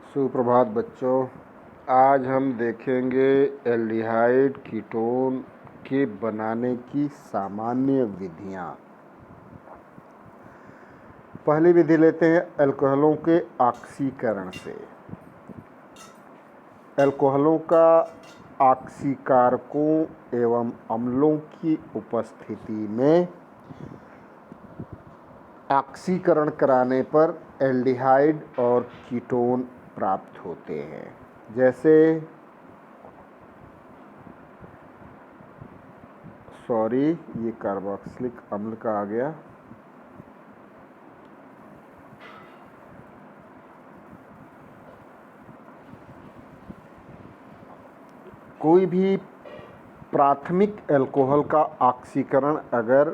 सुप्रभात बच्चों। आज हम देखेंगे एल्डिहाइड कीटोन के बनाने की सामान्य विधियाँ। पहली विधि लेते हैं अल्कोहलों के ऑक्सीकरण से। अल्कोहलों का ऑक्सीकारकों एवं अम्लों की उपस्थिति में ऑक्सीकरण कराने पर एल्डिहाइड और कीटोन प्राप्त होते हैं। जैसे ये कार्बोक्सिलिक अम्ल का आ गया। कोई भी प्राथमिक अल्कोहल का ऑक्सीकरण अगर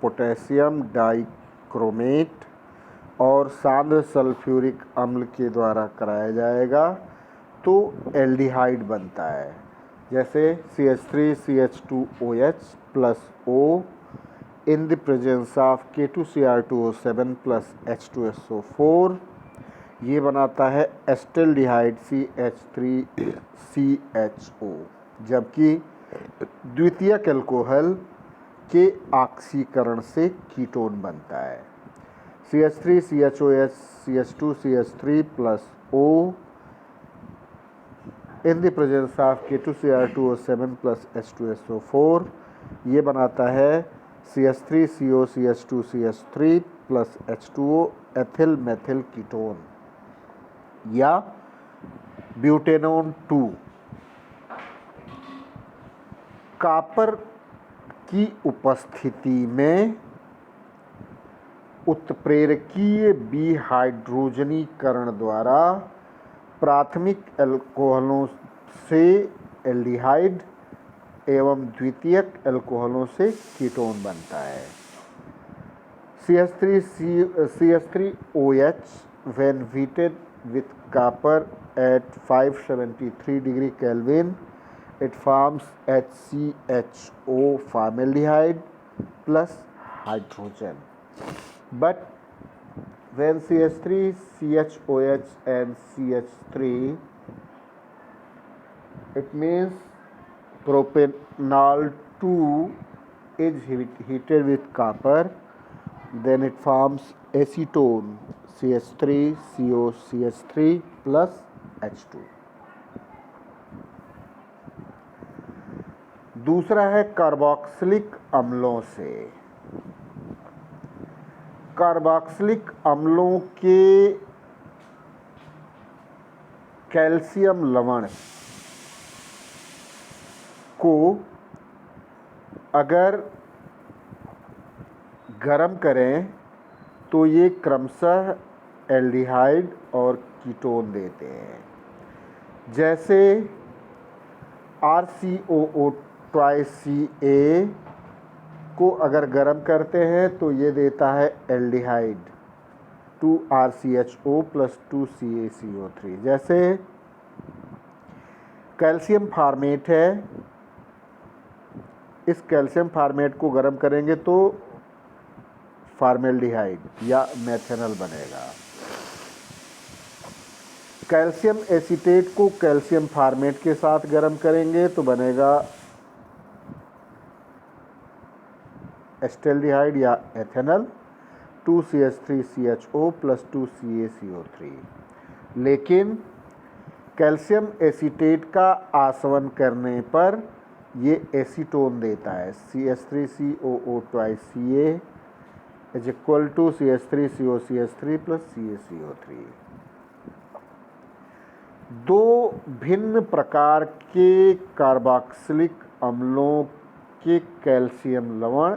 पोटेशियम डाइक्रोमेट और सांद्र सल्फ्यूरिक अम्ल के द्वारा कराया जाएगा तो एल्डिहाइड बनता है। जैसे CH3CH2OH plus O in the presence of K2Cr2O7 plus H2SO4 ये बनाता है एस्टेल्डिहाइड CH3CHO, जबकि द्वितीयक अल्कोहल के ऑक्सीकरण से कीटोन बनता है। CH3CHOH CH2CH3 plus O in the presence of K2Cr2O7 plus H2SO4 ये बनाता है CH3CO CH2CH3 plus H2O ethyl methyl ketone या ब्यूटेनोन 2। कॉपर की उपस्थिति में उत्प्रेरकीय विहाइड्रोजनीकरण द्वारा प्राथमिक अल्कोहलों से एल्डिहाइड एवं द्वितीयक अल्कोहलों से कीटोन बनता है। CH3OH when heated with copper at 573 degree Kelvin it forms HCHO formaldehyde plus hydrogen. But when CH3 CHOH and CH3 it means propanol 2 is heated with copper, then it forms acetone CH3CO CH3 plus H2। दूसरा है carboxylic अम्लों से। Carboxylic अम्लों के calcium लवण को अगर गर्म करें तो ये क्रमशः एल्डिहाइड और कीटोन देते हैं। जैसे RCOO ट्वाइस Ca को अगर गर्म करते हैं तो ये देता है एल्डिहाइड 2RCHO प्लस 2CaCO3। जैसे कैल्शियम फार्मेट है, इस कैल्शियम फार्मेट को गर्म करेंगे तो फार्मेल्डिहाइड या मेथेनॉल बनेगा। कैल्शियम एसीटेट को कैल्शियम फार्मेट के साथ गर्म करेंगे तो बनेगा एस्टेल्डिहाइड या एथेनॉल 2CH3CHO प्लस 2CaCO3। लेकिन कैल्शियम एसीटेट का आसवन करने पर ये एसीटोन देता है CH3COO twice Ca is equal to CH3COCH3 plus CaCO3। दो भिन्न प्रकार के कार्बोक्सिलिक अम्लों के कैल्शियम लवण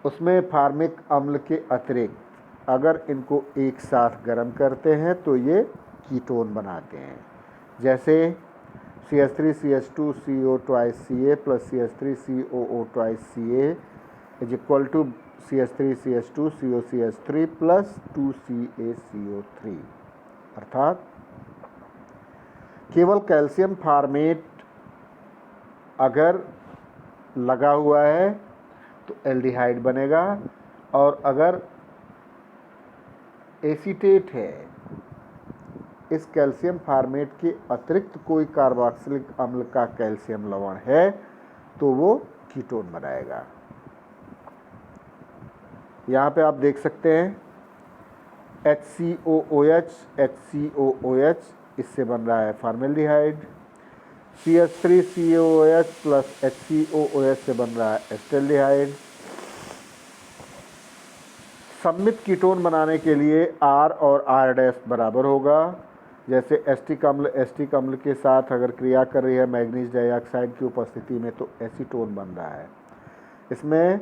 उसमें फार्मिक अम्ल के अतिरिक्त अगर इनको एक साथ गर्म करते हैं तो ये कीटोन बनाते हैं। जैसे CH3CH2CO twice Ca plus CH3COO twice Ca is equal to CH3CH2COCH3 plus 2CaCO3। अर्थात केवल कैल्शियम फार्मेट अगर लगा हुआ है तो एल्डिहाइड बनेगा, और अगर एसीटेट है। इस कैल्शियम फॉर्मेट के अतिरिक्त कोई कार्बोक्सिलिक अम्ल का कैल्शियम लवण है तो वो कीटोन बनाएगा। यहाँ पे आप देख सकते हैं HCOOH, इससे बन रहा है फॉर्मेल्डिहाइड। CH3COOH प्लस HCOOH से बन रहा है एस्टेल्डिहाइड। सम्मित कीटोन बनाने के लिए R और R' बराबर होगा। जैसे एस्टिक अम्ल के साथ अगर क्रिया कर रही है मैग्नीज डाइऑक्साइड की उपस्थिति में तो एसीटोन बन रहा है। इसमें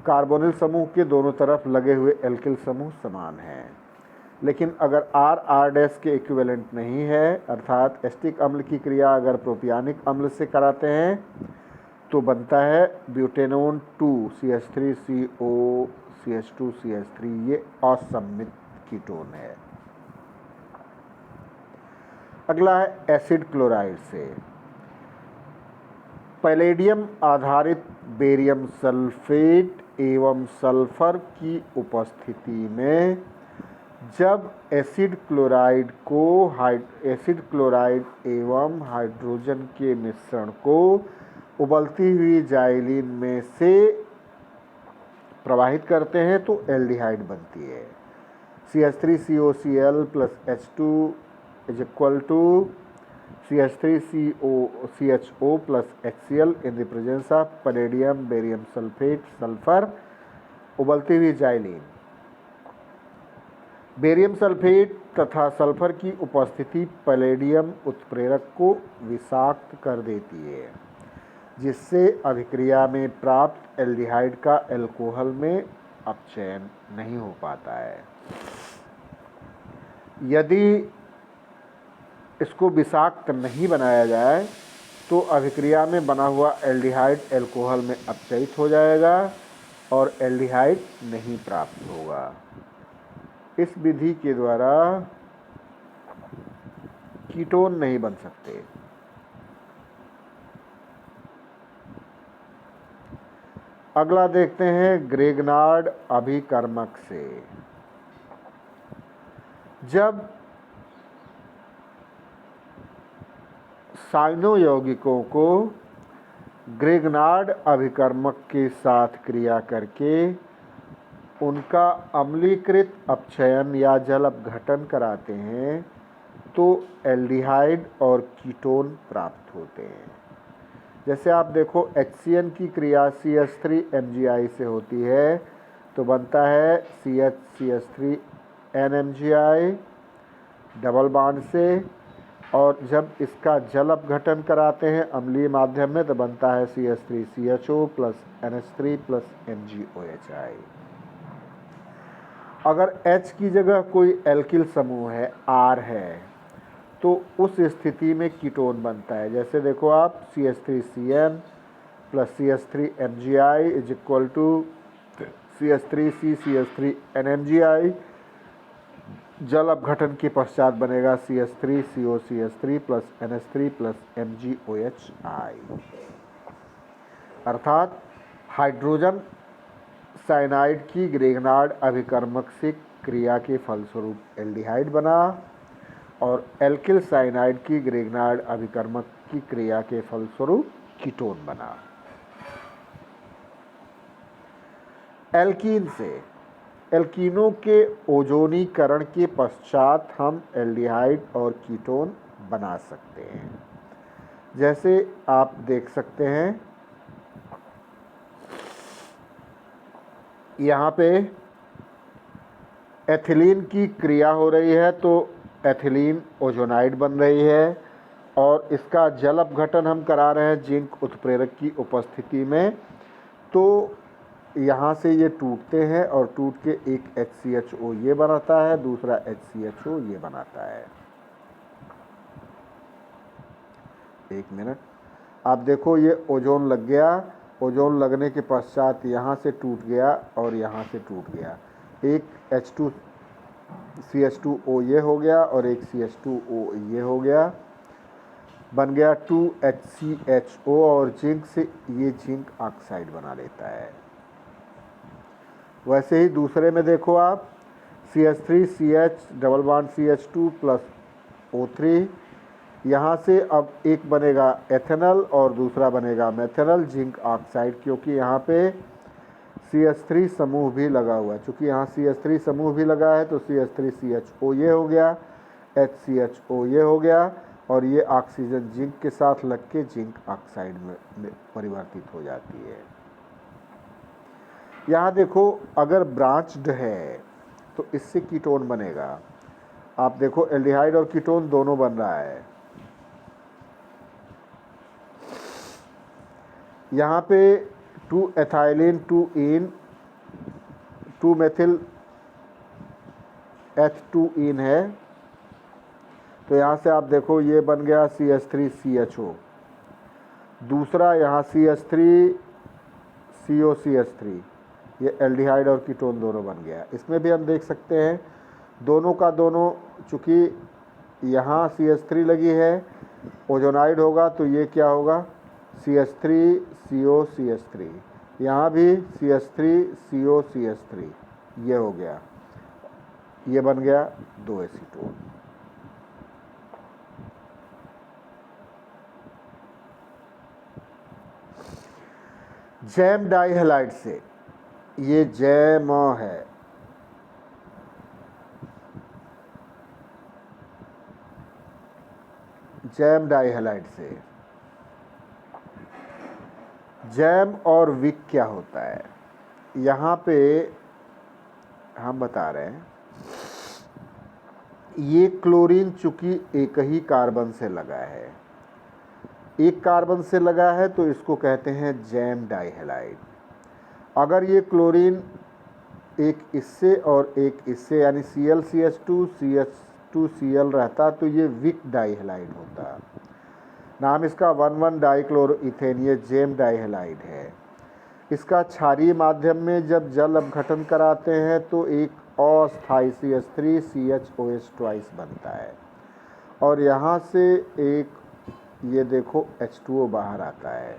कार्बोनिल समूह के दोनों तरफ लगे हुए एल्किल समूह समान हैं। लेकिन अगर R के इक्विवेलेंट नहीं है, अर्थात एस्टिक अम्ल की क्रिया अगर प्रोपियानिक अम्ल से कराते हैं तो बनता है ब्यूटेनोन 2 CH3CO CH2 CH3, ये असम्मित कीटोन है। अगला है एसिड क्लोराइड से। पैलेडियम आधारित बेरियम सल्फेट एवं सल्फर की उपस्थिति में जब एसिड क्लोराइड एवं हाइड्रोजन के मिश्रण को उबलती हुई जाइलिन में से प्रवाहित करते हैं तो एल्डिहाइड बनती है। CH3COCl plus H2 is equal to CH3COCHO plus HCl in the presence of palladium barium sulphate sulphur उबलती हुई जाइलिन। बेरियम सल्फेट तथा सल्फर की उपस्थिति पैलेडियम उत्प्रेरक को विषाक्त कर देती है, जिससे अभिक्रिया में प्राप्त एल्डिहाइड का एल्कोहल में अपचयन नहीं हो पाता है। यदि इसको विषाक्त नहीं बनाया जाए तो अभिक्रिया में बना हुआ एल्डिहाइड एल्कोहल में अपचयित हो जाएगा और एल्डिहाइड नहीं प्राप्त होगा। इस विधि के द्वारा कीटोन नहीं बन सकते। अगला देखते हैं ग्रेगनार्ड अभिकर्मक से। जब साइनो यौगिकों को ग्रेगनार्ड अभिकर्मक के साथ क्रिया करके उनका अम्लीकृत अपक्षयन या जल अपघटन कराते हैं तो एल्डिहाइड और कीटोन प्राप्त होते हैं। जैसे आप देखो HCN की क्रिया CH3MgI से होती है तो बनता है CH3NMgI डबल बॉन्ड से, और जब इसका जल अपघटन कराते हैं अम्लीय माध्यम में तो बनता है CH3CHO plus NH3 plus MgOHI। अगर H की जगह कोई एल्किल समूह है R है तो उस स्थिति में कीटोन बनता है। जैसे देखो आप CH3CN plus CH3MgI is equal to CH3CCH3NMgI, जल अपघटन के पश्चात बनेगा CH3COCH3 plus NH3 plus MgOHI। अर्थात हाइड्रोजन साइनाइड की ग्रेगनार्ड अभिकर्मक से क्रिया के फलस्वरूप एल्डिहाइड बना और एल्किल साइनाइड की ग्रेगनार्ड अभिकर्मक की क्रिया के फलस्वरूप कीटोन बना। एल्कीन से एल्कीनों के ओजोनीकरण के पश्चात हम एल्डिहाइड और कीटोन बना सकते हैं। जैसे आप देख सकते हैं यहाँ पे एथिलीन की क्रिया हो रही है तो एथिलीन ओजोनाइड बन रही है और इसका जल अपघटन हम करा रहे हैं जिंक उत्प्रेरक की उपस्थिति में, तो यहाँ से ये टूटते हैं और टूट के एक HCHO ये बनाता है, दूसरा HCHO ये बनाता है। एक मिनट, आप देखो ये ओजोन लग गया, ओजोन लगने के पश्चात यहाँ से टूट गया और यहाँ से टूट गया, एक CH2O ये हो गया और एक CH2O ये हो गया, बन गया 2HCHO और जिंक से ये जिंक ऑक्साइड बना लेता है। वैसे ही दूसरे में देखो आप CH3CH double bond CH2 plus O3। यहाँ से अब एक बनेगा एथेनल और दूसरा बनेगा मेथेनल जिंक ऑक्साइड, क्योंकि यहाँ पे CH3 समूह भी लगा हुआ है। चूँकि यहाँ CH3 समूह भी लगा है तो CH3CHO ये हो गया, HCHO ये हो गया, और ये ऑक्सीजन जिंक के साथ लग के जिंक ऑक्साइड में परिवर्तित हो जाती है। यहाँ देखो अगर ब्रांच्ड है तो इससे कीटोन बनेगा। आप देखो एल्डिहाइड और कीटोन दोनों बन रहा है। यहाँ पे 2 एथाइलिन 2 इन 2 मेथिल H2 इन है, तो यहाँ से आप देखो ये बन गया CH3CHO। दूसरा यहाँ CH3COCH3, ये एल्डिहाइड और कीटोन दोनों बन गया। इसमें भी हम देख सकते हैं दोनों का दोनों, चूँकि यहाँ CH3 लगी है, ओजोनाइड होगा तो ये क्या होगा CH3COCH3, यहाँ भी CH3COCH3 ये हो गया, ये बन गया 2 एसीटोन। जैम डाइहैलाइड से, ये जैम है, जैम डाइहैलाइड से जैम और विक क्या होता है, यहाँ पे हम बता रहे हैं। ये क्लोरीन चूँकि एक ही कार्बन से लगा है, एक कार्बन से लगा है तो इसको कहते हैं जैम डाइहैलाइड। अगर ये क्लोरीन एक इससे और एक इससे यानी ClCH2 CH2Cl रहता तो ये विक डाइहैलाइड होता। नाम इसका 1,1-डाइक्लोरोइथेन, ये जैम डाइहैलाइड है। इसका क्षारीय माध्यम में जब जल अपघटन कराते हैं तो एक अस्थायी CH3CHOH ट्वाइस बनता है, और यहाँ से एक ये देखो H2O बाहर आता है,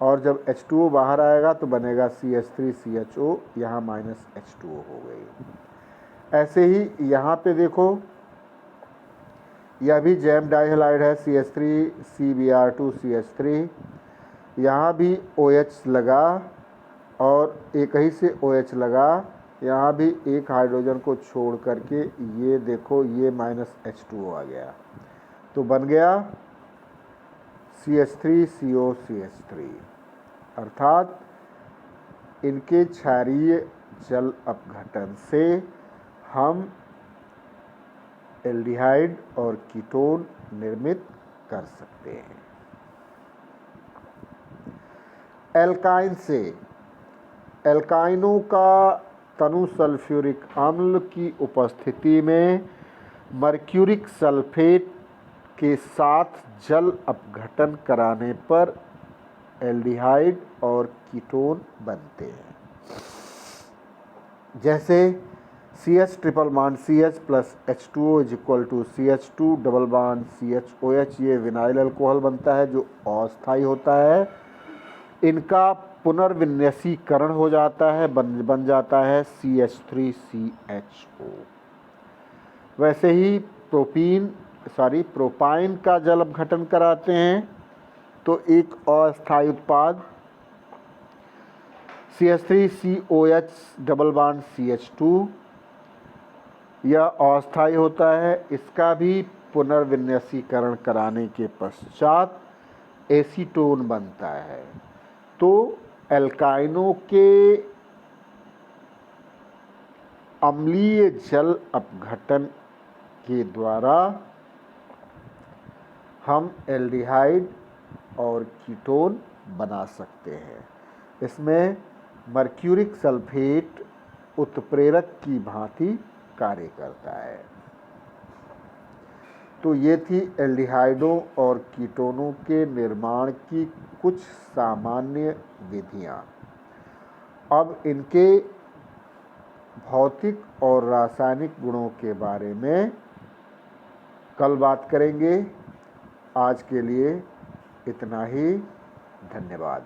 और जब H2O बाहर आएगा तो बनेगा CH3CHO, यहाँ -H2O हो गई। ऐसे ही यहाँ पे देखो यह भी जैम डाइहैलाइड है, CH3CBr2CH3, यहाँ भी OH लगा और एक ही से OH लगा, यहाँ भी एक हाइड्रोजन को छोड़ करके ये देखो ये -H2O आ गया, तो बन गया CH3COCH3। अर्थात इनके क्षारीय जल अपघटन से हम एल्डिहाइड और कीटोन निर्मित कर सकते हैं। एल्काइन से, एल्काइनों का तनु सल्फ्यूरिक अम्ल की उपस्थिति में मर्क्यूरिक सल्फेट के साथ जल अपघटन कराने पर एल्डिहाइड और कीटोन बनते हैं। जैसे CH triple bond CH plus H2O is equal to CH2 double bond CHOH, ये विनाइल अल्कोहल बनता है जो अस्थायी होता है। इनका पुनर्विन्यासीकरण हो जाता है, बन जाता है CH3CHO। वैसे ही प्रोपाइन का जल अपघटन कराते हैं तो एक अस्थायी उत्पाद CH3COH डबल बॉन्ड CH2, यह अस्थायी होता है। इसका भी पुनर्विन्यासीकरण कराने के पश्चात एसीटोन बनता है। तो एल्काइनों के अम्लीय जल अपघटन के द्वारा हम एल्डिहाइड और कीटोन बना सकते हैं। इसमें मर्क्यूरिक सल्फेट उत्प्रेरक की भांति कार्य करता है। तो ये थी एल्डिहाइडों और कीटोनों के निर्माण की कुछ सामान्य विधियाँ। अब इनके भौतिक और रासायनिक गुणों के बारे में कल बात करेंगे। आज के लिए इतना ही, धन्यवाद।